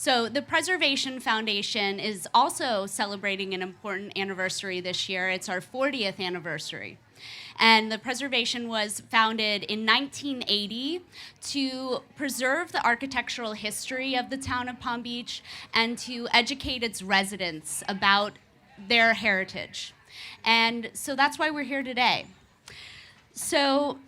So the Preservation Foundation is also celebrating an important anniversary this year. It's our 40th anniversary. And the preservation was founded in 1980 to preserve the architectural history of the town of Palm Beach and to educate its residents about their heritage. And so that's why we're here today. So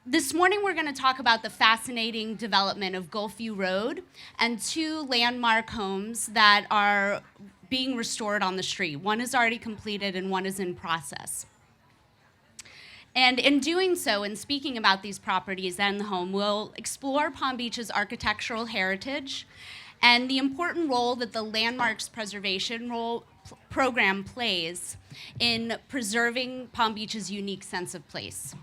this morning we're going to talk about the fascinating development of Golfview Road and two landmark homes that are being restored on the street. One is already completed and one is in process. And in doing so, in speaking about these properties and the home, we'll explore Palm Beach's architectural heritage and the important role that the Landmarks Preservation Program plays in preserving Palm Beach's unique sense of place.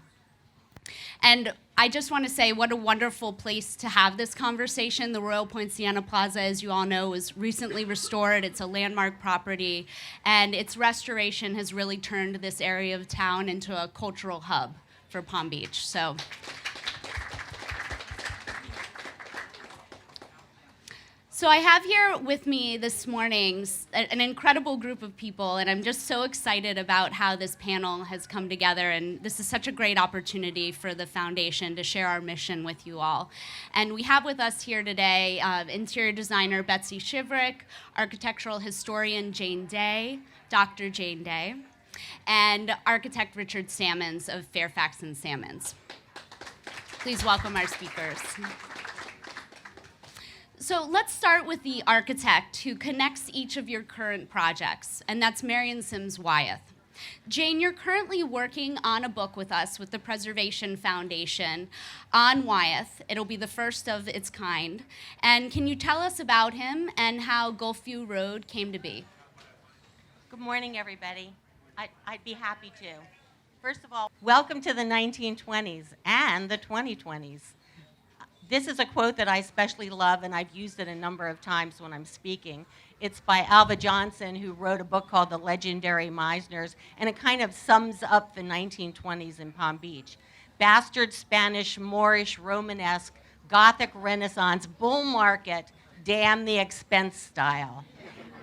And I just want to say what a wonderful place to have this conversation. The Royal Point Sienna Plaza, as you all know, was recently restored. It's a landmark property, and its restoration has really turned this area of town into a cultural hub for Palm Beach. So I have here with me this morning an incredible group of people, and I'm just so excited about how this panel has come together, and this is such a great opportunity for the foundation to share our mission with you all. And we have with us here today interior designer Betsy Shiverick, architectural historian Jane Day, Dr. Jane Day, and architect Richard Sammons of Fairfax and Sammons. Please welcome our speakers. So let's start with the architect who connects each of your current projects, and that's Marion Sims Wyeth. Jane, you're currently working on a book with us with the Preservation Foundation on Wyeth. It'll be the first of its kind. And can you tell us about him and how Golfview Road came to be? Good morning, everybody. I'd be happy to. First of all, welcome to the 1920s and the 2020s. This is a quote that I especially love, and I've used it a number of times when I'm speaking. It's by Alva Johnson, who wrote a book called The Legendary Meisners, and it kind of sums up the 1920s in Palm Beach. Bastard Spanish, Moorish, Romanesque, Gothic Renaissance, bull market, damn the expense style.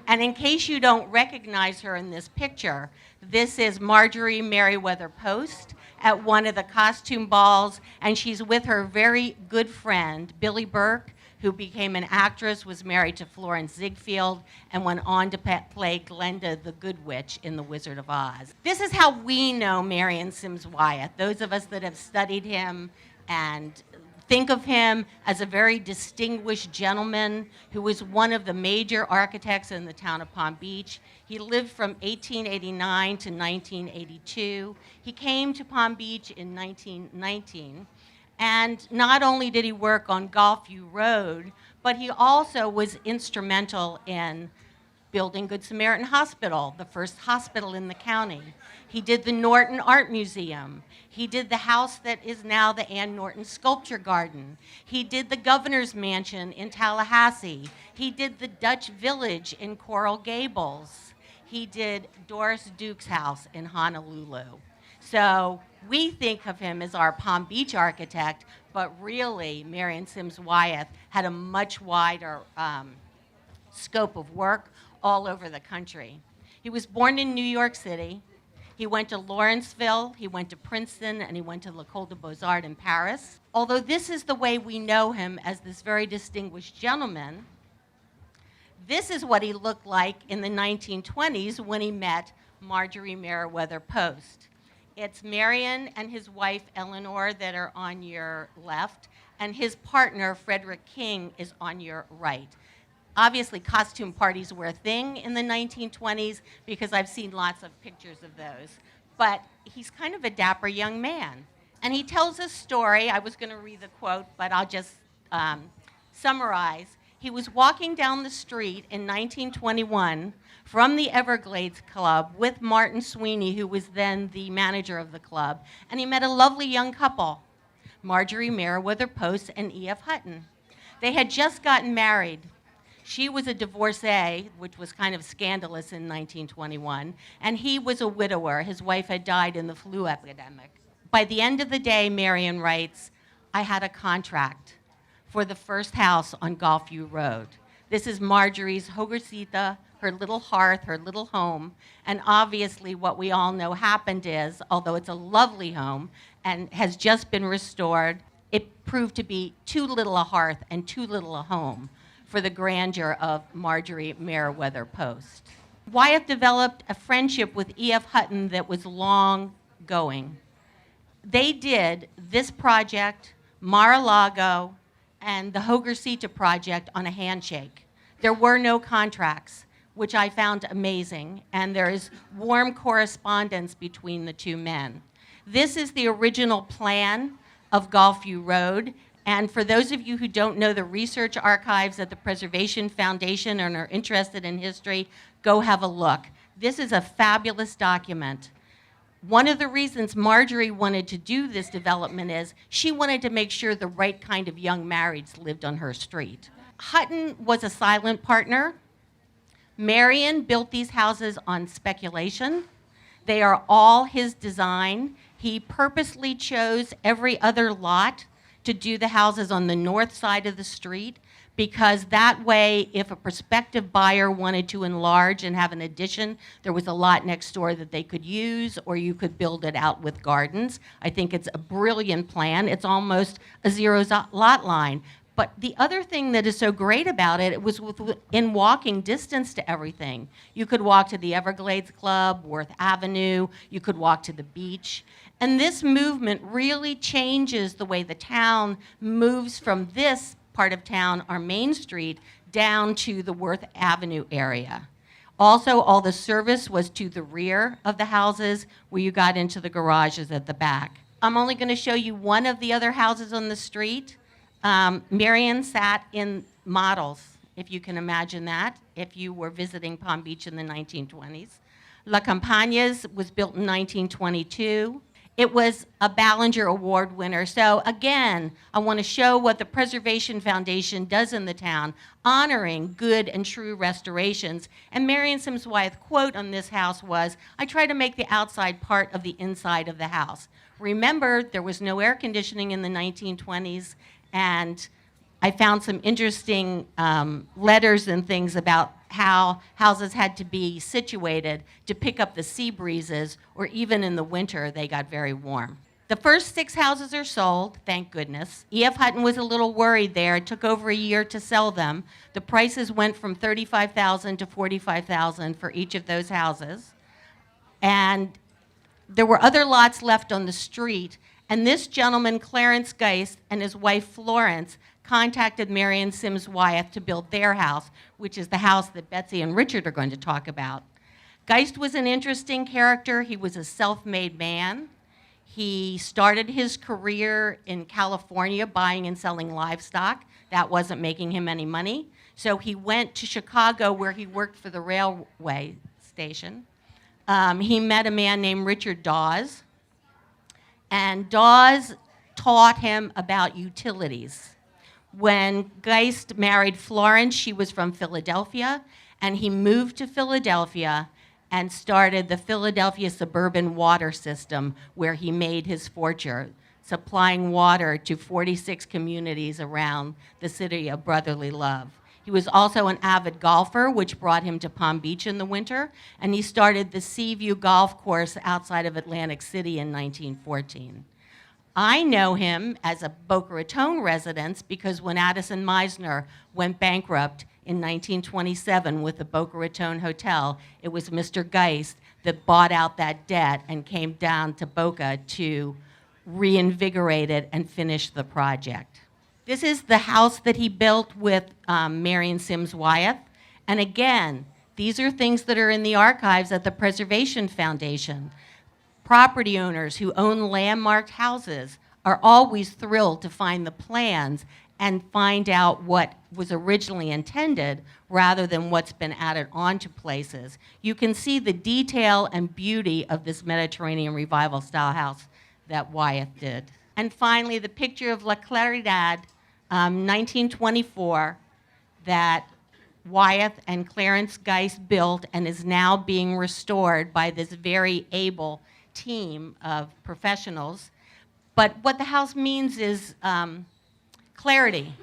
And in case you don't recognize her in this picture, this is Marjorie Merriweather Post at one of the costume balls, and she's with her very good friend, Billie Burke, who became an actress, was married to Florence Ziegfeld, and went on to play Glinda the Good Witch in The Wizard of Oz. This is how we know Marion Sims Wyeth, those of us that have studied him and think of him as a very distinguished gentleman who was one of the major architects in the town of Palm Beach. He lived from 1889 to 1982. He came to Palm Beach in 1919. And not only did he work on Golfview Road, but he also was instrumental in building Good Samaritan Hospital, the first hospital in the county. He did the Norton Art Museum. He did the house that is now the Ann Norton Sculpture Garden. He did the Governor's Mansion in Tallahassee. He did the Dutch Village in Coral Gables. He did Doris Duke's house in Honolulu. So we think of him as our Palm Beach architect, but really Marion Sims Wyeth had a much wider scope of work all over the country. He was born in New York City. He went to Lawrenceville, he went to Princeton, and he went to l'École des Beaux-Arts in Paris. Although this is the way we know him as this very distinguished gentleman, this is what he looked like in the 1920s when he met Marjorie Merriweather Post. It's Marion and his wife, Eleanor, that are on your left, and his partner, Frederick King, is on your right. Obviously, costume parties were a thing in the 1920s because I've seen lots of pictures of those. But he's kind of a dapper young man. And he tells a story. I was going to read the quote, but I'll just summarize. He was walking down the street in 1921 from the Everglades Club with Martin Sweeney, who was then the manager of the club, and he met a lovely young couple, Marjorie Merriweather Post and E.F. Hutton. They had just gotten married. She was a divorcee, which was kind of scandalous in 1921, and he was a widower. His wife had died in the flu epidemic. By the end of the day, Marion writes, I had a contract for the first house on Golfview Road. This is Marjorie's hogarcita, her little hearth, her little home. And obviously what we all know happened is, although it's a lovely home and has just been restored, it proved to be too little a hearth and too little a home for the grandeur of Marjorie Merriweather Post. Wyeth developed a friendship with E.F. Hutton that was long going. They did this project, Mar-a-Lago, and the Hogarcita project on a handshake. There were no contracts, which I found amazing, and there is warm correspondence between the two men. This is the original plan of Golfview Road, and for those of you who don't know the research archives at the Preservation Foundation and are interested in history, go have a look. This is a fabulous document. One of the reasons Marjorie wanted to do this development is she wanted to make sure the right kind of young marrieds lived on her street. Hutton was a silent partner. Marion built these houses on speculation. They are all his design. He purposely chose every other lot to do the houses on the north side of the street, because that way, if a prospective buyer wanted to enlarge and have an addition, there was a lot next door that they could use, or you could build it out with gardens. I think it's a brilliant plan. It's almost a zero lot line. But the other thing that is so great about it, it was in walking distance to everything. You could walk to the Everglades Club, Worth Avenue, you could walk to the beach. And this movement really changes the way the town moves from this part of town, our main street, down to the Worth Avenue area. Also, all the service was to the rear of the houses, where you got into the garages at the back. I'm only going to show you one of the other houses on the street. Marion sat in models, if you can imagine that, if you were visiting Palm Beach in the 1920s. La Campanas was built in 1922. It was a Ballinger Award winner. So again, I want to show what the Preservation Foundation does in the town, honoring good and true restorations. And Marion Sims Wyeth quote on this house was, "I try to make the outside part of the inside of the house." Remember, there was no air conditioning in the 1920s, and I found some interesting letters and things about how houses had to be situated to pick up the sea breezes, or even in the winter, they got very warm. The first 6 houses are sold, thank goodness. E.F. Hutton was a little worried there. It took over a year to sell them. The prices went from $35,000 to $45,000 for each of those houses. And there were other lots left on the street, and this gentleman, Clarence Geist, and his wife, Florence, contacted Marion Sims Wyeth to build their house, which is the house that Betsy and Richard are going to talk about. Geist was an interesting character. He was a self-made man. He started his career in California buying and selling livestock. That wasn't making him any money. So he went to Chicago, where he worked for the railway station. He met a man named Richard Dawes, and Dawes taught him about utilities. When Geist married Florence, she was from Philadelphia, and he moved to Philadelphia and started the Philadelphia Suburban Water System, where he made his fortune, supplying water to 46 communities around the city of brotherly love. He was also an avid golfer, which brought him to Palm Beach in the winter, and he started the Seaview Golf Course outside of Atlantic City in 1914. I know him as a Boca Raton resident because when Addison Meisner went bankrupt in 1927 with the Boca Raton Hotel, it was Mr. Geist that bought out that debt and came down to Boca to reinvigorate it and finish the project. This is the house that he built with Marion Sims Wyeth. And again, these are things that are in the archives at the Preservation Foundation. Property owners who own landmarked houses are always thrilled to find the plans and find out what was originally intended rather than what's been added onto places. You can see the detail and beauty of this Mediterranean Revival style house that Wyeth did. And finally, the picture of La Claridad, 1924, that Wyeth and Clarence Geist built and is now being restored by this very able team of professionals. But what the house means is clarity.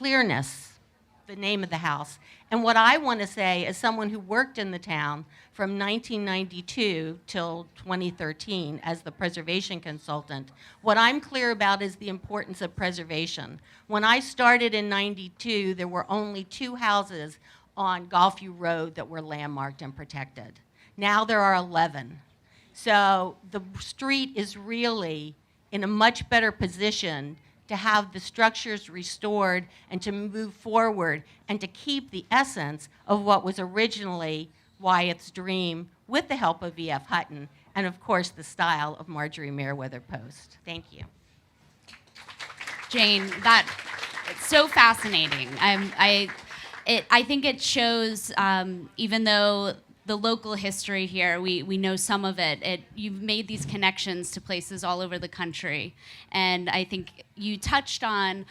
clearness, the name of the house. And what I want to say, as someone who worked in the town from 1992 till 2013 as the preservation consultant, what I'm clear about is the importance of preservation. When I started in 92, there were only 2 houses on Golfview Road that were landmarked and protected. Now there are 11. So the street is really in a much better position to have the structures restored and to move forward and to keep the essence of what was originally Wyeth's dream with the help of E.F. Hutton and, of course, the style of Marjorie Merriweather Post. Thank you. Jane, it's so fascinating. I think it shows, even though the local history here, we know some of it. You've made these connections to places all over the country. And I think you touched on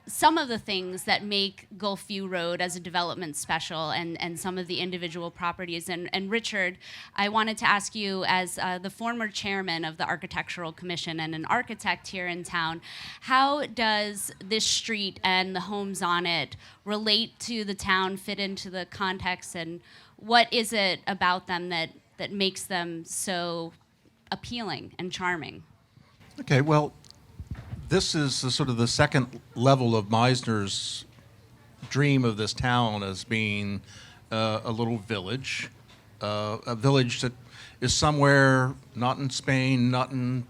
some of the things that make Golfview Road as a development special and some of the individual properties. And Richard, I wanted to ask you, as the former chairman of the Architectural Commission and an architect here in town, how does this street and the homes on it relate to the town, fit into the context, and what is it about them that makes them so appealing and charming? Okay, well, this is sort of the second level of Meisner's dream of this town as being a little village, a village that is somewhere not in Spain, not in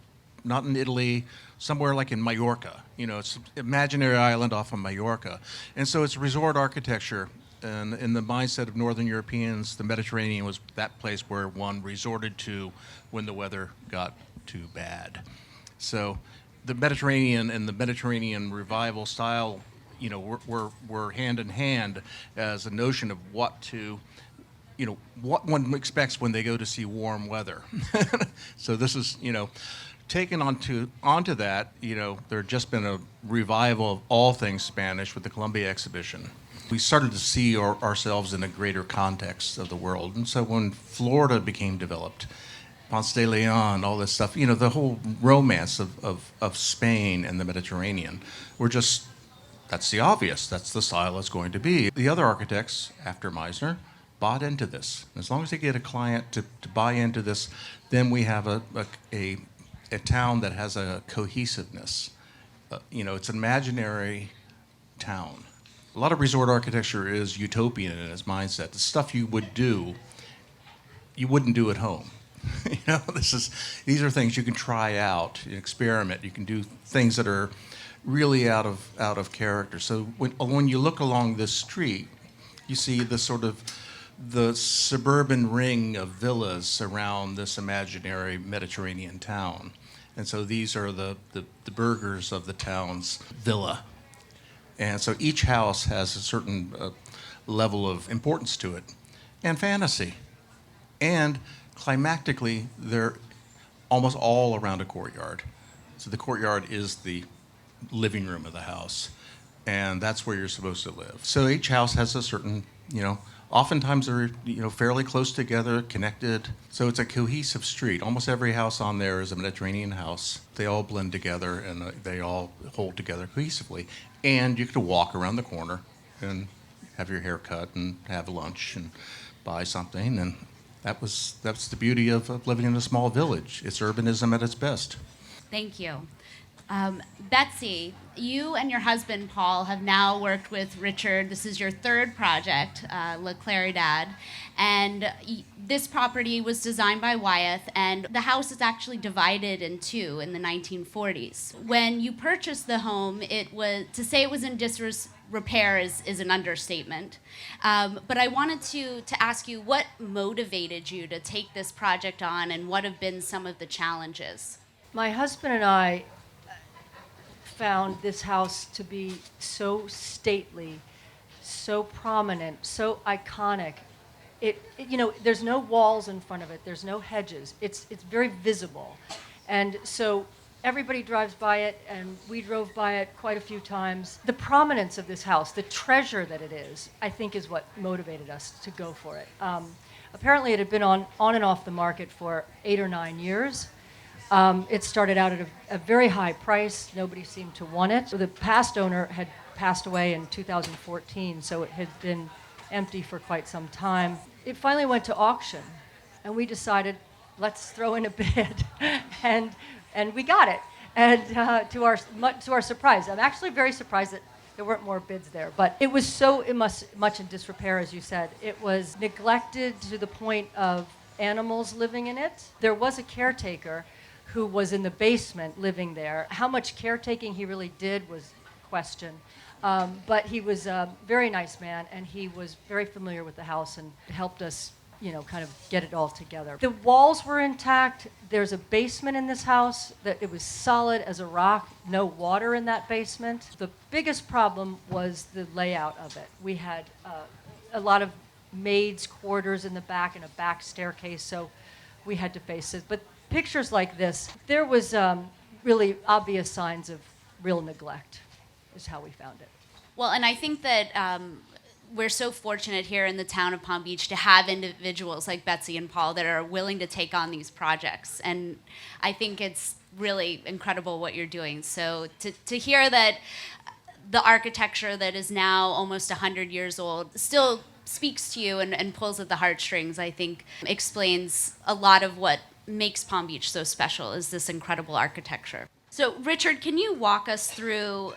Italy, somewhere like in Mallorca. You know, it's an imaginary island off of Mallorca. And so it's resort architecture. And in the mindset of Northern Europeans, the Mediterranean was that place where one resorted to when the weather got too bad. So the Mediterranean and the Mediterranean revival style, you know, were hand in hand as a notion of what one expects when they go to see warm weather. So this is, you know, taken onto that, you know, there had just been a revival of all things Spanish with the Columbia exhibition. We started to see ourselves in a greater context of the world. And so when Florida became developed, Ponce de Leon, all this stuff, you know, the whole romance of Spain and the Mediterranean, that's the obvious, that's the style it's going to be. The other architects, after Meisner, bought into this. As long as they get a client to buy into this, then we have a town that has a cohesiveness. You know, it's an imaginary town. A lot of resort architecture is utopian in its mindset. The stuff you would do, you wouldn't do at home. You know, these are things you can try out, you experiment. You can do things that are really out of character. So when you look along this street, you see the sort of the suburban ring of villas around this imaginary Mediterranean town. And so these are the burghers of the town's villa. And so each house has a certain level of importance to it, and fantasy. And climactically, they're almost all around a courtyard. So the courtyard is the living room of the house, and that's where you're supposed to live. So each house has a certain, you know, oftentimes they're, you know, fairly close together, connected. So it's a cohesive street. Almost every house on there is a Mediterranean house. They all blend together and they all hold together cohesively. And you could walk around the corner and have your hair cut and have lunch and buy something. And that's the beauty of living in a small village. It's urbanism at its best. Thank you. Betsy, you and your husband, Paul, have now worked with Richard. This is your third project, La Claridad. And this property was designed by Wyeth, and the house is actually divided in two in the 1940s. When you purchased the home, to say it was in disrepair is an understatement. But I wanted to ask you, what motivated you to take this project on, and what have been some of the challenges? My husband and I found this house to be so stately, so prominent, so iconic. You know, there's no walls in front of it. There's no hedges. It's very visible. And so everybody drives by it, and we drove by it quite a few times. The prominence of this house, the treasure that it is, I think is what motivated us to go for it. Apparently it had been on and off the market for 8 or 9 years. It started out at a very high price. Nobody seemed to want it. So the past owner had passed away in 2014, so it had been empty for quite some time. It finally went to auction, and we decided, let's throw in a bid, and we got it. And to our surprise, I'm actually very surprised that there weren't more bids there, but it was so much in disrepair, as you said. It was neglected to the point of animals living in it. There was a caretaker who was in the basement living there. How much caretaking he really did was question. But he was a very nice man, and he was very familiar with the house and helped us, kind of get it all together. The walls were intact. There's a basement in this house that it was solid as a rock, no water in that basement. The biggest problem was the layout of it. We had a lot of maids' quarters in the back and a back staircase, so we had to face it. But pictures like this, there was really obvious signs of real neglect, is how we found it. Well, and I think that we're so fortunate here in the town of Palm Beach to have individuals like Betsy and Paul that are willing to take on these projects. And I think it's really incredible what you're doing. So to hear that the architecture that is now almost 100 years old still speaks to you and pulls at the heartstrings, I think explains a lot of what makes Palm Beach so special, is this incredible architecture. So Richard, can you walk us through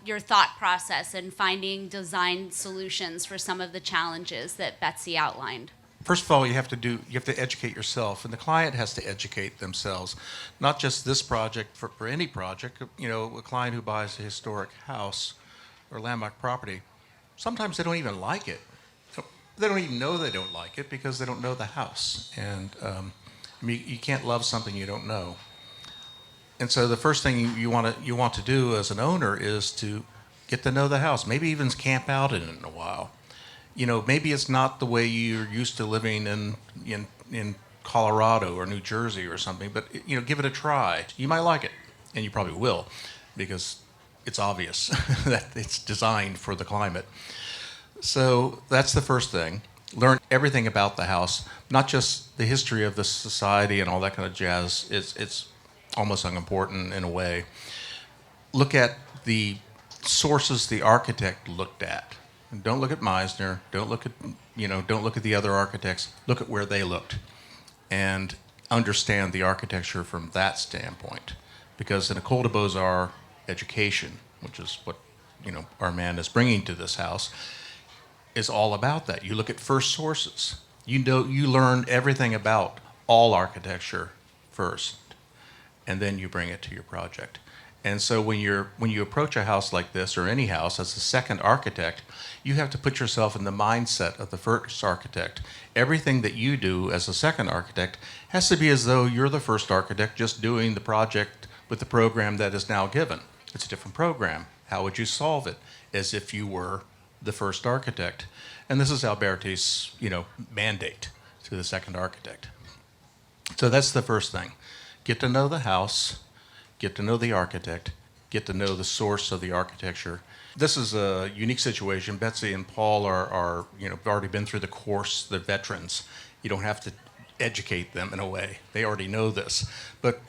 your thought process in finding design solutions for some of the challenges that Betsy outlined? First of all, you have to educate yourself, and the client has to educate themselves. Not just this project, for any project. A client who buys a historic house or landmark property, sometimes they don't even like it. They don't even know they don't like it because they don't know the house. And you can't love something you don't know. And so the first thing you want to do as an owner is to get to know the house. Maybe even camp out in it in a while. Maybe it's not the way you're used to living in Colorado or New Jersey or something, but give it a try. You might like it, and you probably will, because it's obvious that it's designed for the climate. So that's the first thing. Learn everything about the house, not just the history of the society and all that kind of jazz. It's almost unimportant in a way. Look at the sources the architect looked at. And don't look at Meisner. Don't look at the other architects. Look at where they looked, and understand the architecture from that standpoint. Because in École des Beaux-Arts education, which is what our man is bringing to this house, is all about that. You look at first sources. You learn everything about all architecture first, and then you bring it to your project. And so when you approach a house like this, or any house, as a second architect, you have to put yourself in the mindset of the first architect. Everything that you do as a second architect has to be as though you're the first architect just doing the project with the program that is now given. It's a different program. How would you solve it? As if you were the first architect. And this is Alberti's, mandate to the second architect. So that's the first thing. Get to know the house, get to know the architect, get to know the source of the architecture. This is a unique situation. Betsy and Paul are have already been through the course, they're veterans. You don't have to educate them in a way. They already know this. But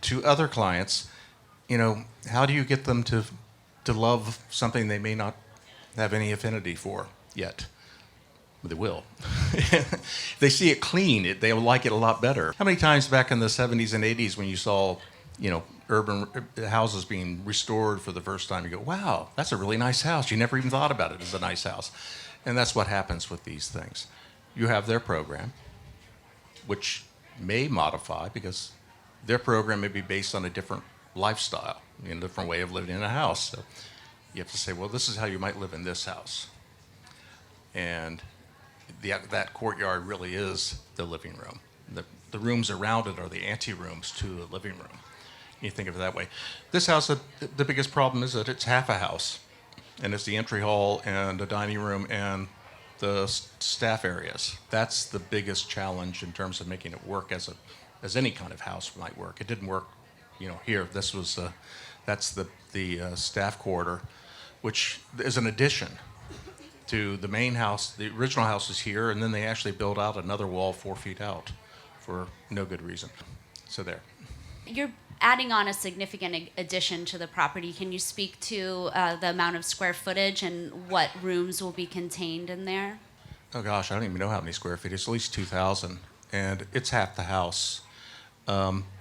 to other clients, how do you get them to love something they may not have any affinity for yet? They will. If they see it clean, they'll like it a lot better. How many times back in the 70s and 80s when you saw, urban houses being restored for the first time, you go, wow, that's a really nice house. You never even thought about it as a nice house. And that's what happens with these things. You have their program, which may modify because their program may be based on a different lifestyle, a different way of living in a house. So you have to say, well, this is how you might live in this house. And that courtyard really is the living room. The rooms around it are the ante-rooms to the living room. You think of it that way. This house, the biggest problem is that it's half a house. And it's the entry hall and the dining room and the staff areas. That's the biggest challenge in terms of making it work as any kind of house might work. It didn't work, here. That's the staff quarter, which is an addition to the main house. The original house is here, and then they actually built out another wall 4 feet out for no good reason. So there. Your adding on a significant addition to the property. Can you speak to the amount of square footage and what rooms will be contained in there? Oh gosh, I don't even know how many square feet. It's at least 2,000, and it's half the house.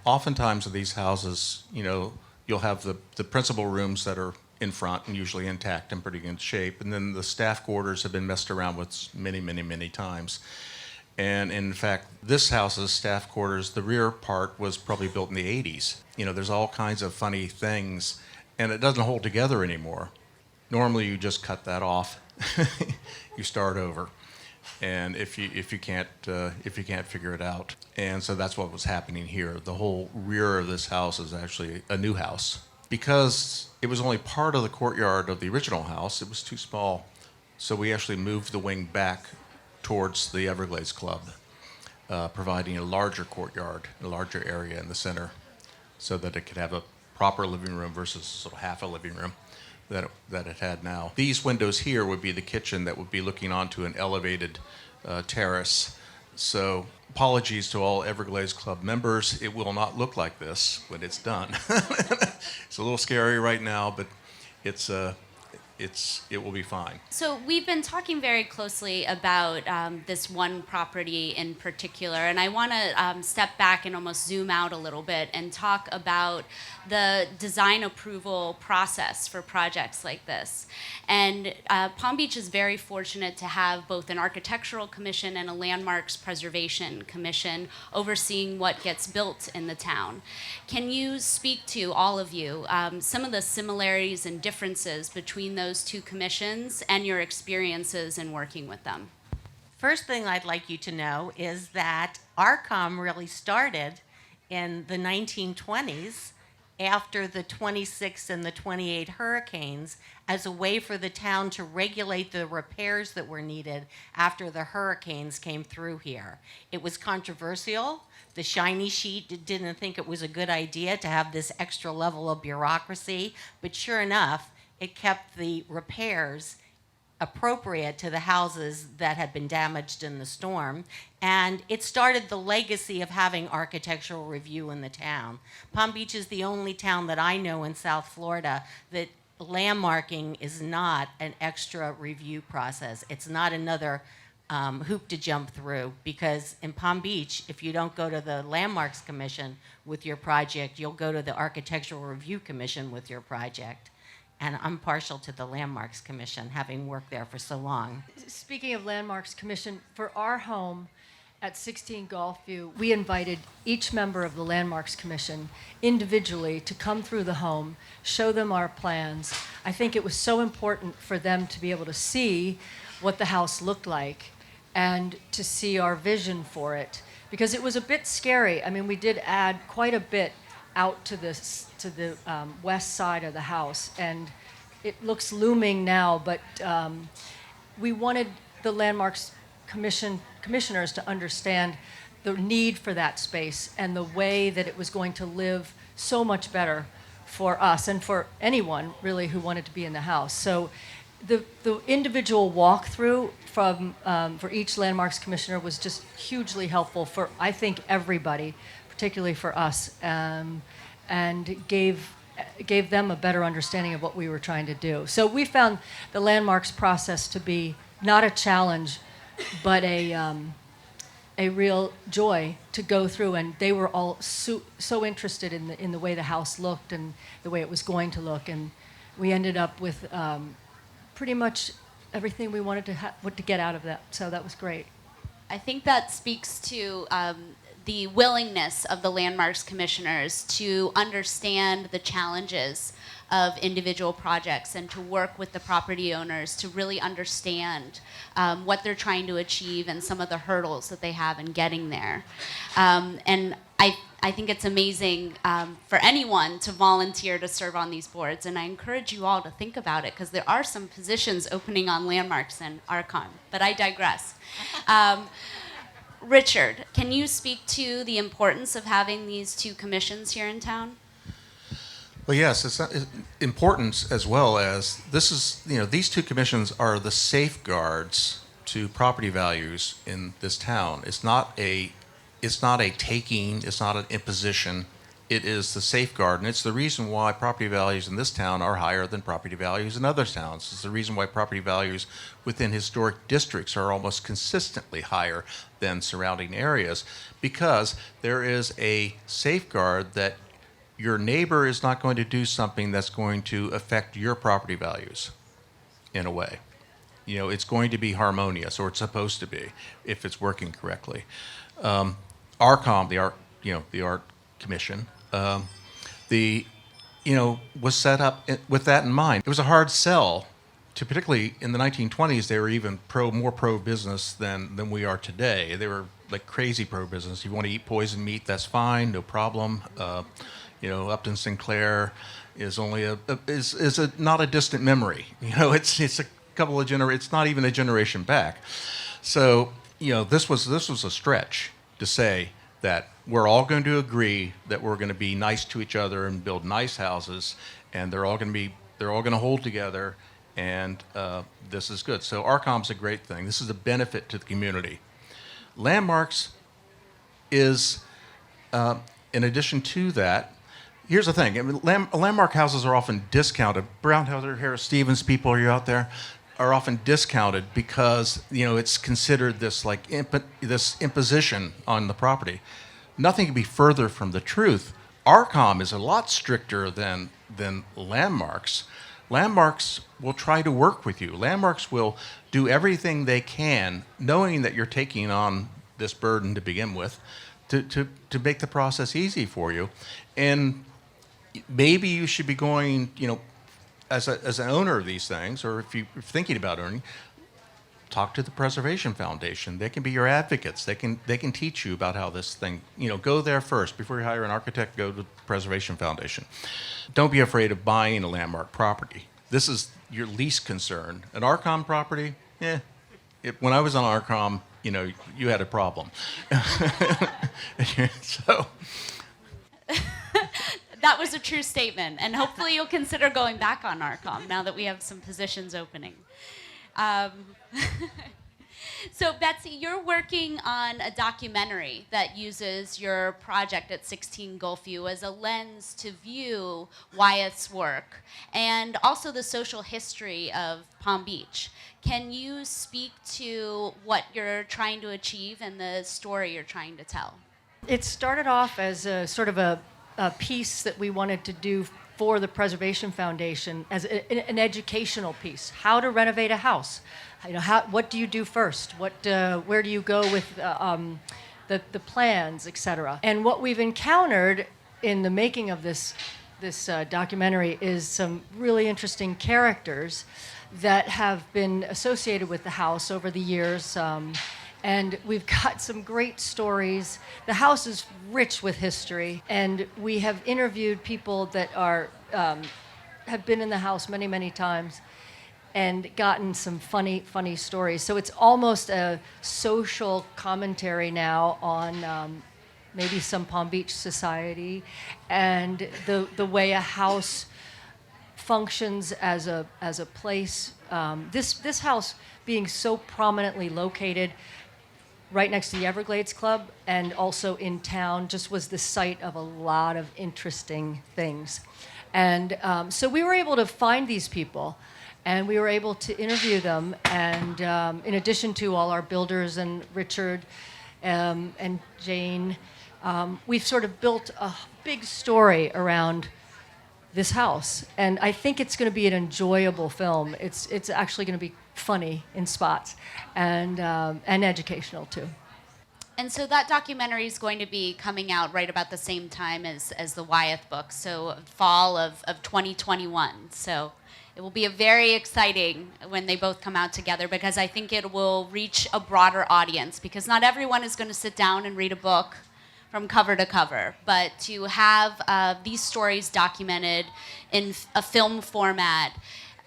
Oftentimes in these houses, you'll have the principal rooms that are in front and usually intact and pretty good shape, and then the staff quarters have been messed around with many, many, many times. And in fact, this house's staff quarters, the rear part was probably built in the 80s. There's all kinds of funny things, and it doesn't hold together anymore. Normally, you just cut that off, you start over, and if you can't figure it out, and so that's what was happening here. The whole rear of this house is actually a new house because it was only part of the courtyard of the original house. It was too small, so we actually moved the wing back towards the Everglades Club, providing a larger courtyard, a larger area in the center, so that it could have a proper living room versus sort of half a living room that it had now. These windows here would be the kitchen that would be looking onto an elevated terrace. So apologies to all Everglades Club members. It will not look like this when it's done. It's a little scary right now, but it will be fine. So we've been talking very closely about this one property in particular, and I want to step back and almost zoom out a little bit and talk about the design approval process for projects like this. And Palm Beach is very fortunate to have both an architectural commission and a landmarks preservation commission overseeing what gets built in the town. Can you speak to, all of you, some of the similarities and differences between those two commissions and your experiences in working with them? First thing I'd like you to know is that ARCOM really started in the 1920s after the 26 and the 28 hurricanes as a way for the town to regulate the repairs that were needed after the hurricanes came through here. It was controversial. The shiny sheet didn't think it was a good idea to have this extra level of bureaucracy, but sure enough, it kept the repairs appropriate to the houses that had been damaged in the storm, and it started the legacy of having architectural review in the town. Palm Beach is the only town that I know in South Florida that landmarking is not an extra review process. It's not another hoop to jump through, because in Palm Beach, if you don't go to the Landmarks Commission with your project, you'll go to the Architectural Review Commission with your project. And I'm partial to the Landmarks Commission, having worked there for so long. Speaking of Landmarks Commission, for our home at 16 Golfview, we invited each member of the Landmarks Commission individually to come through the home, show them our plans. I think it was so important for them to be able to see what the house looked like and to see our vision for it, because it was a bit scary. I mean, we did add quite a bit out to the west side of the house, and it looks looming now, but we wanted the Landmarks commissioners to understand the need for that space and the way that it was going to live so much better for us and for anyone really who wanted to be in the house. So the individual walkthrough for each Landmarks commissioner was just hugely helpful for, I think, everybody, particularly for us, and gave them a better understanding of what we were trying to do. So we found the landmarks process to be not a challenge, but a real joy to go through. And they were all so interested in the way the house looked and the way it was going to look. And we ended up with pretty much everything we wanted to get out of that. So that was great. I think that speaks to the willingness of the landmarks commissioners to understand the challenges of individual projects and to work with the property owners to really understand what they're trying to achieve and some of the hurdles that they have in getting there. And I think it's amazing for anyone to volunteer to serve on these boards, and I encourage you all to think about it, because there are some positions opening on landmarks and ARCON, but I digress. Richard, can you speak to the importance of having these two commissions here in town? Well, yes, it's important, as well as this is, these two commissions are the safeguards to property values in this town. It's not a taking, it's not an imposition, it is the safeguard, and it's the reason why property values in this town are higher than property values in other towns. It's the reason why property values within historic districts are almost consistently higher than surrounding areas, because there is a safeguard that your neighbor is not going to do something that's going to affect your property values in a way. You know, it's going to be harmonious, or it's supposed to be, if it's working correctly. ARCOM, the Art Commission, was set up with that in mind. It was a hard sell to, particularly in the 1920s, they were even more pro-business than we are today. They were like crazy pro-business. You want to eat poison meat, that's fine, no problem. Upton Sinclair is only not a distant memory. It's a couple of it's not even a generation back. So, this was a stretch to say that we're all going to agree that we're going to be nice to each other and build nice houses, and they're all going to hold together, and this is good. So ARCOM's a great thing. This is a benefit to the community. Landmarks is, in addition to that, here's the thing. I mean, landmark houses are often discounted. Brownhouser, Harris Stevens people, are you out there? Are often discounted because it's considered this this imposition on the property. Nothing can be further from the truth. ARCOM is a lot stricter than landmarks. Landmarks will try to work with you. Landmarks will do everything they can, knowing that you're taking on this burden to begin with, to make the process easy for you. And maybe you should be going, as an owner of these things, or if you're thinking about owning, talk to the Preservation Foundation. They can be your advocates. They can teach you about how this thing, go there first. Before you hire an architect, go to the Preservation Foundation. Don't be afraid of buying a landmark property. This is your least concern. An ARCOM property, when I was on ARCOM, you had a problem. So. That was a true statement, and hopefully you'll consider going back on ARCOM now that we have some positions opening. So Betsy, you're working on a documentary that uses your project at 16 Golfview as a lens to view Wyeth's work and also the social history of Palm Beach. Can you speak to what you're trying to achieve and the story you're trying to tell? It started off as a sort of a piece that we wanted to do for the Preservation Foundation as an educational piece. How to renovate a house. What do you do first? Where do you go with the plans, etc. And what we've encountered in the making of this documentary is some really interesting characters that have been associated with the house over the years. And we've got some great stories. The house is rich with history, and we have interviewed people that have been in the house many, many times and gotten some funny stories. So it's almost a social commentary now on maybe some Palm Beach society and the way a house functions as a place. This house being so prominently located right next to the Everglades Club and also in town just was the site of a lot of interesting things. And so we were able to find these people, and we were able to interview them. And in addition to all our builders and Richard and Jane, we've sort of built a big story around this house. And I think it's going to be an enjoyable film. It's actually going to be funny in spots and educational too. And so that documentary is going to be coming out right about the same time as the Wyeth book, so fall of 2021. So it will be very exciting when they both come out together, because I think it will reach a broader audience, because not everyone is going to sit down and read a book from cover to cover, but to have these stories documented in a film format,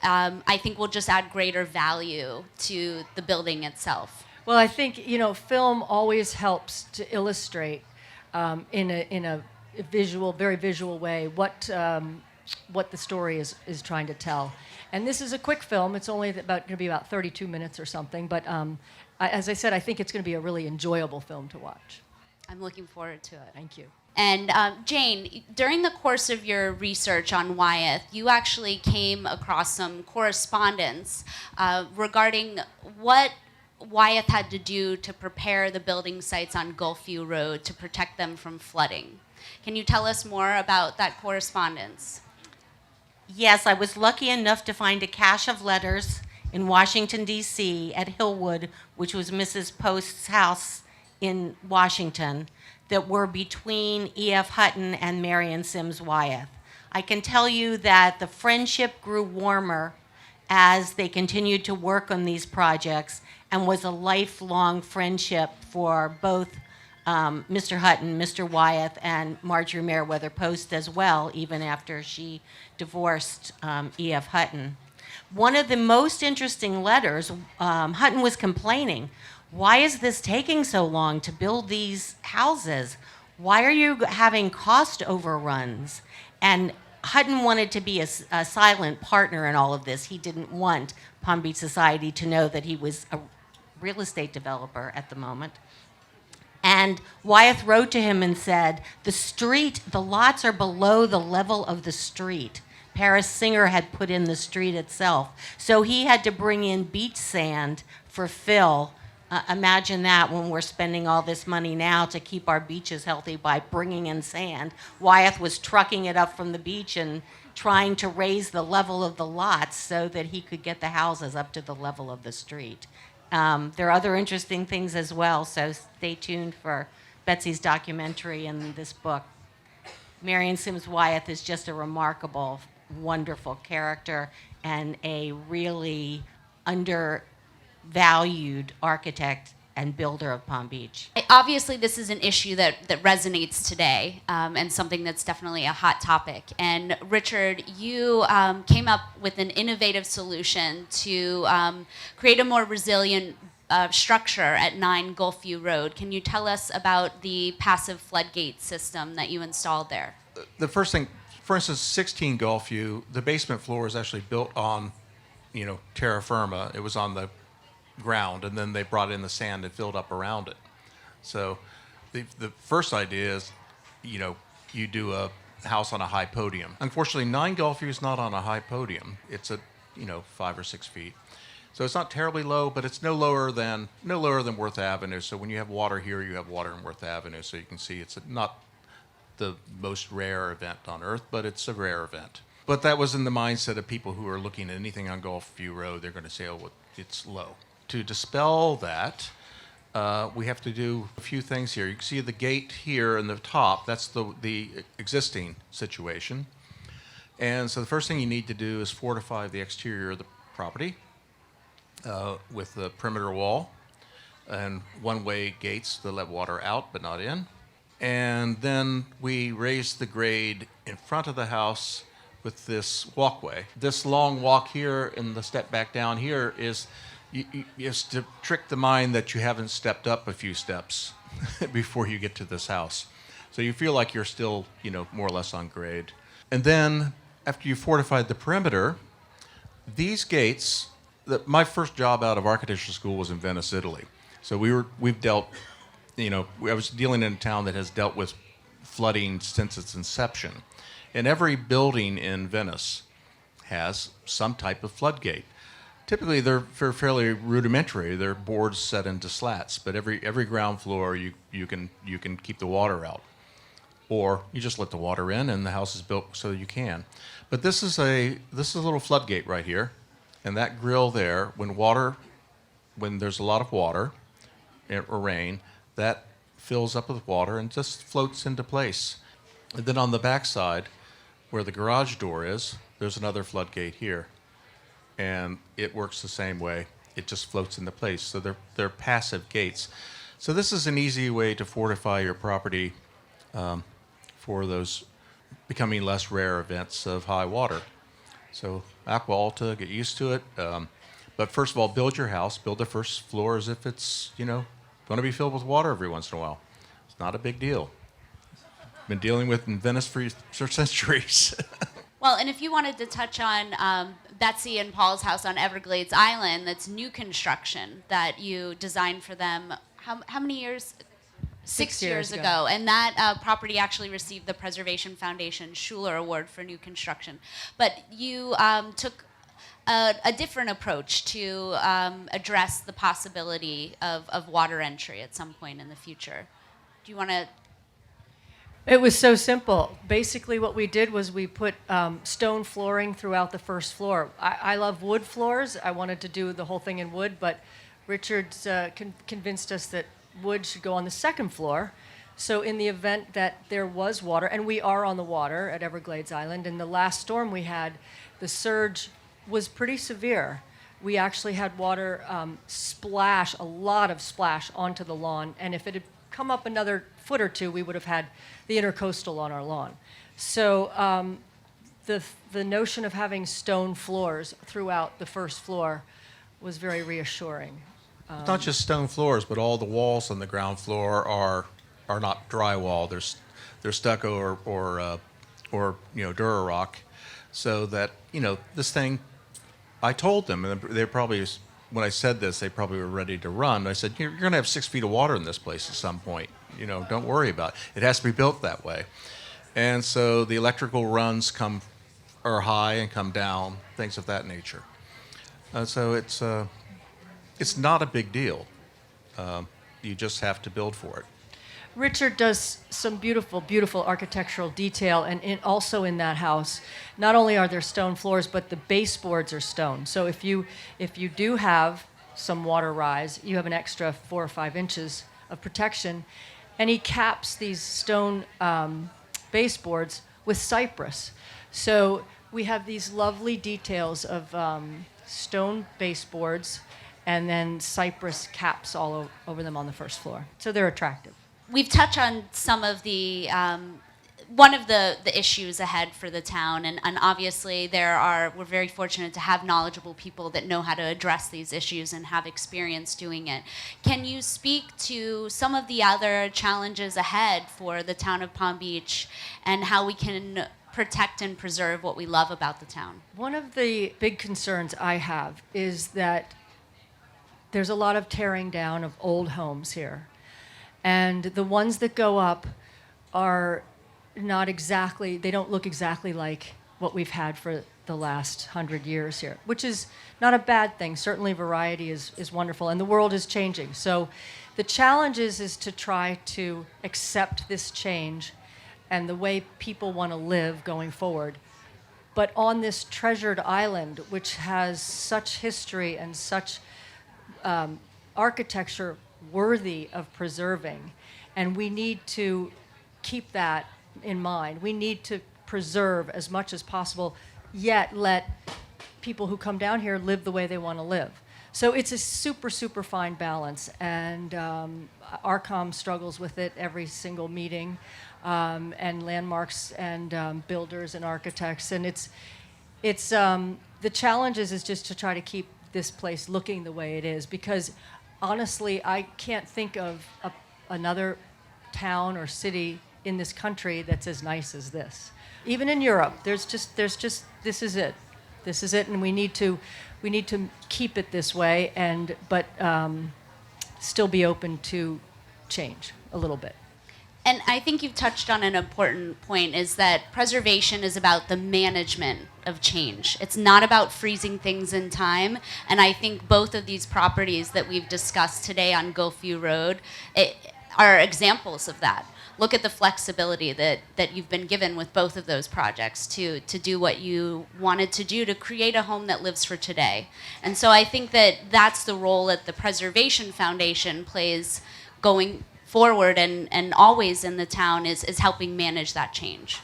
I think will just add greater value to the building itself. Well, I think film always helps to illustrate in a very visual way what the story is trying to tell. And this is a quick film. It's only going to be about 32 minutes or something. But as I said, I think it's going to be a really enjoyable film to watch. I'm looking forward to it. Thank you. And Jane, during the course of your research on Wyeth, you actually came across some correspondence regarding what Wyeth had to do to prepare the building sites on Golfview Road to protect them from flooding. Can you tell us more about that correspondence? Yes, I was lucky enough to find a cache of letters in Washington, D.C. at Hillwood, which was Mrs. Post's house in Washington, that were between E.F. Hutton and Marion Sims Wyeth. I can tell you that the friendship grew warmer as they continued to work on these projects and was a lifelong friendship for both Mr. Hutton, Mr. Wyeth, and Marjorie Merriweather Post as well, even after she divorced E.F. Hutton. One of the most interesting letters, Hutton was complaining, why is this taking so long to build these houses? Why are you having cost overruns? And Hutton wanted to be a silent partner in all of this. He didn't want Palm Beach Society to know that he was a real estate developer at the moment. And Wyeth wrote to him and said, the lots are below the level of the street. Paris Singer had put in the street itself. So he had to bring in beach sand for fill. Imagine that when we're spending all this money now to keep our beaches healthy by bringing in sand. Wyeth was trucking it up from the beach and trying to raise the level of the lots so that he could get the houses up to the level of the street. There are other interesting things as well, so stay tuned for Betsy's documentary and this book. Marion Sims Wyeth is just a remarkable, wonderful character and a really undervalued architect and builder of Palm Beach. Obviously, this is an issue that resonates today and something that's definitely a hot topic. And Richard, you came up with an innovative solution to create a more resilient structure at 9 Golfview Road. Can you tell us about the passive floodgate system that you installed there? The first thing, for instance, 16 Golfview, the basement floor is actually built on, terra firma. It was on the ground, and then they brought in the sand and filled up around it. So the first idea is, you do a house on a high podium. Unfortunately, 9 Golfview is not on a high podium. It's at 5 or 6 feet. So it's not terribly low, but it's no lower than Worth Avenue. So when you have water here, you have water in Worth Avenue. So you can see it's not the most rare event on Earth, but it's a rare event. But that was in the mindset of people who are looking at anything on Golfview Road. They're going to say, oh, well, it's low. To dispel that, we have to do a few things here. You can see the gate here in the top. That's the existing situation. And so the first thing you need to do is fortify the exterior of the property with the perimeter wall and one-way gates to let water out but not in. And then we raise the grade in front of the house with this walkway. This long walk here and the step back down here is to trick the mind that you haven't stepped up a few steps before you get to this house. So you feel like you're still, more or less on grade. And then after you fortified the perimeter, these gates, my first job out of architecture school was in Venice, Italy. So we've dealt, I was dealing in a town that has dealt with flooding since its inception. And every building in Venice has some type of floodgate. Typically, they're fairly rudimentary. They're boards set into slats, but every ground floor you can keep the water out, or you just let the water in, and the house is built so you can. But this is a little floodgate right here, and that grill there. When there's a lot of water or rain, that fills up with water and just floats into place. And then on the back side, where the garage door is, there's another floodgate here. And it works the same way. It just floats into place. So they're passive gates. So this is an easy way to fortify your property for those becoming less rare events of high water. So Aqua Alta, get used to it. But first of all, build your house. Build the first floor as if it's, going to be filled with water every once in a while. It's not a big deal. Been dealing with in Venice for centuries. Well, and if you wanted to touch on Betsy and Paul's house on Everglades Island, that's new construction that you designed for them. How many years? 6 years ago. And that property actually received the Preservation Foundation Schuler Award for new construction. But you took a different approach to address the possibility of water entry at some point in the future. Do you want to? It was so simple. Basically, what we did was we put stone flooring throughout the first floor. I love wood floors. I wanted to do the whole thing in wood, but Richard's convinced us that wood should go on the second floor. So in the event that there was water, and we are on the water at Everglades Island, and the last storm we had, the surge was pretty severe. We actually had water splash, a lot of splash onto the lawn, and if it had come up another foot or two, we would have had the intercoastal on our lawn. So the notion of having stone floors throughout the first floor was very reassuring. It's not just stone floors, but all the walls on the ground floor are not drywall. They're stucco or Durarock, so that this thing. I told them, and they probably, when I said this, they probably were ready to run. I said, you're going to have 6 feet of water in this place at some point. Don't worry about it. It has to be built that way. And so the electrical runs are high and come down, things of that nature. So it's not a big deal. You just have to build for it. Richard does some beautiful, beautiful architectural detail, and also in that house, not only are there stone floors, but the baseboards are stone. So if you do have some water rise, you have an extra 4 or 5 inches of protection. And he caps these stone baseboards with cypress. So we have these lovely details of stone baseboards and then cypress caps all over them on the first floor. So they're attractive. We've touched on some of the one of the issues ahead for the town, and obviously we're very fortunate to have knowledgeable people that know how to address these issues and have experience doing it. Can you speak to some of the other challenges ahead for the town of Palm Beach and how we can protect and preserve what we love about the town? One of the big concerns I have is that there's a lot of tearing down of old homes here. And the ones that go up are not exactly, they don't look exactly like what we've had for the last 100 years here, which is not a bad thing. Certainly variety is wonderful, and the world is changing. So the challenge is to try to accept this change and the way people want to live going forward. But on this treasured island, which has such history and such architecture worthy of preserving, and we need to keep that in mind. We need to preserve as much as possible, yet let people who come down here live the way they want to live. So it's a super, super fine balance, and ARCOM struggles with it every single meeting, and landmarks and builders and architects, and it's the challenge is just to try to keep this place looking the way it is, because honestly, I can't think of another town or city in this country that's as nice as this. Even in Europe, there's just this is it, and we need to keep it this way, but still be open to change a little bit. And I think you've touched on an important point, is that preservation is about the management of change. It's not about freezing things in time. And I think both of these properties that we've discussed today on Golfview Road are examples of that. Look at the flexibility that you've been given with both of those projects to do what you wanted to do to create a home that lives for today. And so I think that's the role that the Preservation Foundation plays going forward and always in the town is helping manage that change.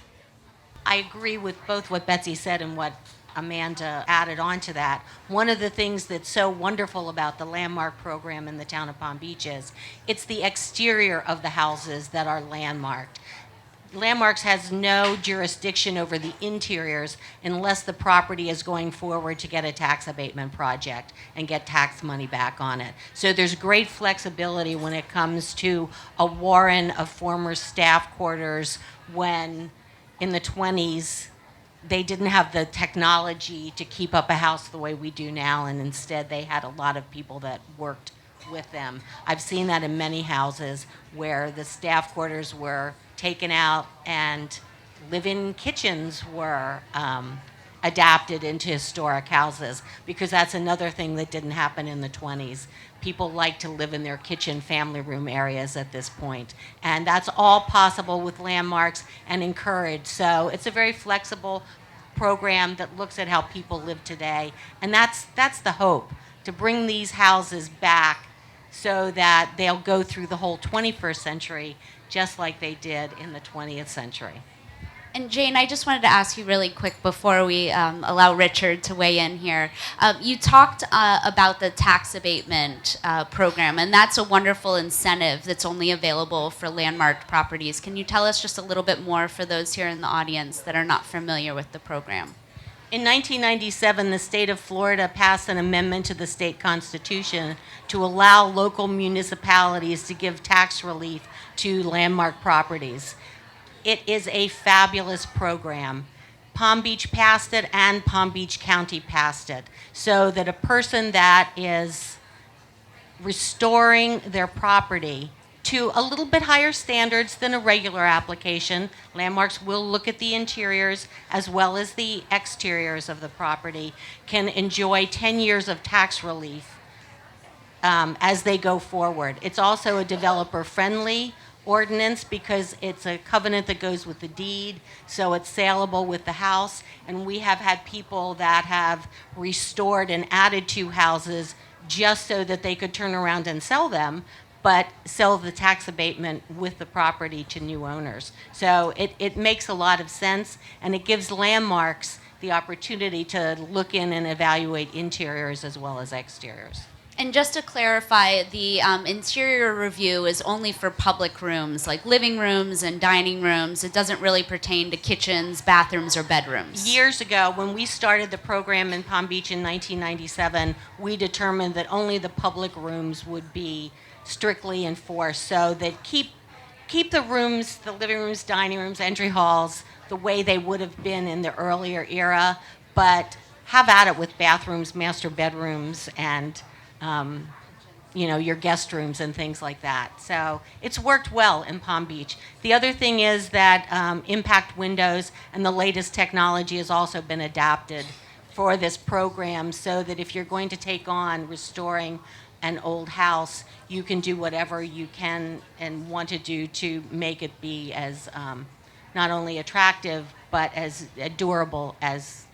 I agree with both what Betsy said and what Amanda added on to that. One of the things that's so wonderful about the landmark program in the town of Palm Beach is it's the exterior of the houses that are landmarked. Landmarks has no jurisdiction over the interiors unless the property is going forward to get a tax abatement project and get tax money back on it. So there's great flexibility when it comes to a warren of former staff quarters when in the 20s they didn't have the technology to keep up a house the way we do now, and instead they had a lot of people that worked with them. I've seen that in many houses where the staff quarters were taken out and live-in kitchens were adapted into historic houses, because that's another thing that didn't happen in the 20s. People like to live in their kitchen family room areas at this point. And that's all possible with landmarks and encouraged. So it's a very flexible program that looks at how people live today. And that's the hope, to bring these houses back so that they'll go through the whole 21st century just like they did in the 20th century. And Jane, I just wanted to ask you really quick before we allow Richard to weigh in here. You talked about the tax abatement program, and that's a wonderful incentive that's only available for landmarked properties. Can you tell us just a little bit more for those here in the audience that are not familiar with the program? In 1997, the state of Florida passed an amendment to the state constitution to allow local municipalities to give tax relief to landmark properties. It is a fabulous program. Palm Beach passed it and Palm Beach County passed it, so that a person that is restoring their property to a little bit higher standards than a regular application, landmarks will look at the interiors as well as the exteriors of the property, can enjoy 10 years of tax relief as they go forward. It's also a developer-friendly ordinance because it's a covenant that goes with the deed, so it's saleable with the house. And we have had people that have restored and added to houses just so that they could turn around and sell them, but sell the tax abatement with the property to new owners. So it makes a lot of sense, and it gives landmarks the opportunity to look in and evaluate interiors as well as exteriors. And just to clarify, the interior review is only for public rooms, like living rooms and dining rooms. It doesn't really pertain to kitchens, bathrooms, or bedrooms. Years ago, when we started the program in Palm Beach in 1997, we determined that only the public rooms would be strictly enforced, so that keep the rooms, the living rooms, dining rooms, entry halls, the way they would have been in the earlier era, but have at it with bathrooms, master bedrooms, and your guest rooms and things like that. So it's worked well in Palm Beach. The other thing is that impact windows and the latest technology has also been adapted for this program, so that if you're going to take on restoring an old house, you can do whatever you can and want to do to make it be as not only attractive, but as durable as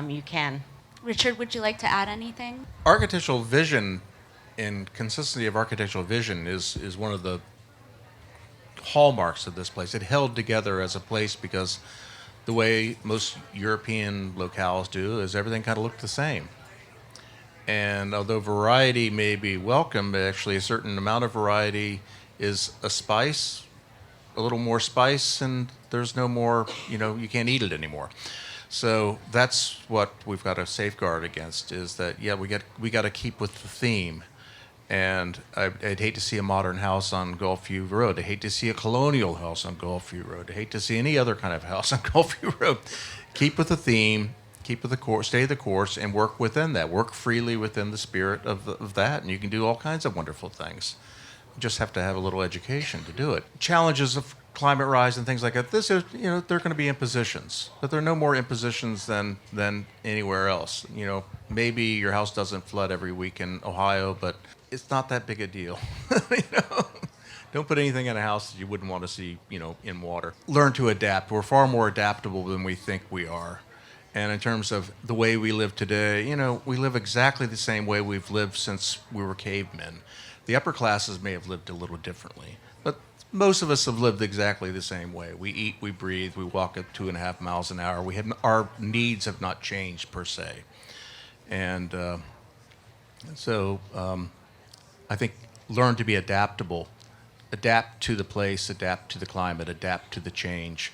you can. Richard, would you like to add anything? Architectural vision and consistency of architectural vision is one of the hallmarks of this place. It held together as a place because the way most European locales do is everything kind of looked the same. And although variety may be welcome, actually a certain amount of variety is a spice, a little more spice, and there's no more, you can't eat it anymore. So that's what we've got to safeguard against, is that, we got to keep with the theme. And I'd hate to see a modern house on Golfview Road. I'd hate to see a colonial house on Golfview Road. I'd hate to see any other kind of house on Golfview Road. Keep with the theme, keep with the course, stay the course, and work within that. Work freely within the spirit of that, and you can do all kinds of wonderful things. You just have to have a little education to do it. Challenges of climate rise and things like that. This is, they're going to be impositions, but there are no more impositions than anywhere else. Maybe your house doesn't flood every week in Ohio, but it's not that big a deal. Don't put anything in a house that you wouldn't want to see, in water. Learn to adapt. We're far more adaptable than we think we are. And in terms of the way we live today, we live exactly the same way we've lived since we were cavemen. The upper classes may have lived a little differently, but most of us have lived exactly the same way. We eat, we breathe, we walk at 2.5 miles an hour. Our needs have not changed per se. And so I think learn to be adaptable. Adapt to the place, adapt to the climate, adapt to the change.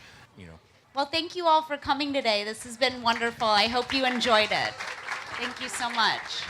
Well, thank you all for coming today. This has been wonderful. I hope you enjoyed it. Thank you so much.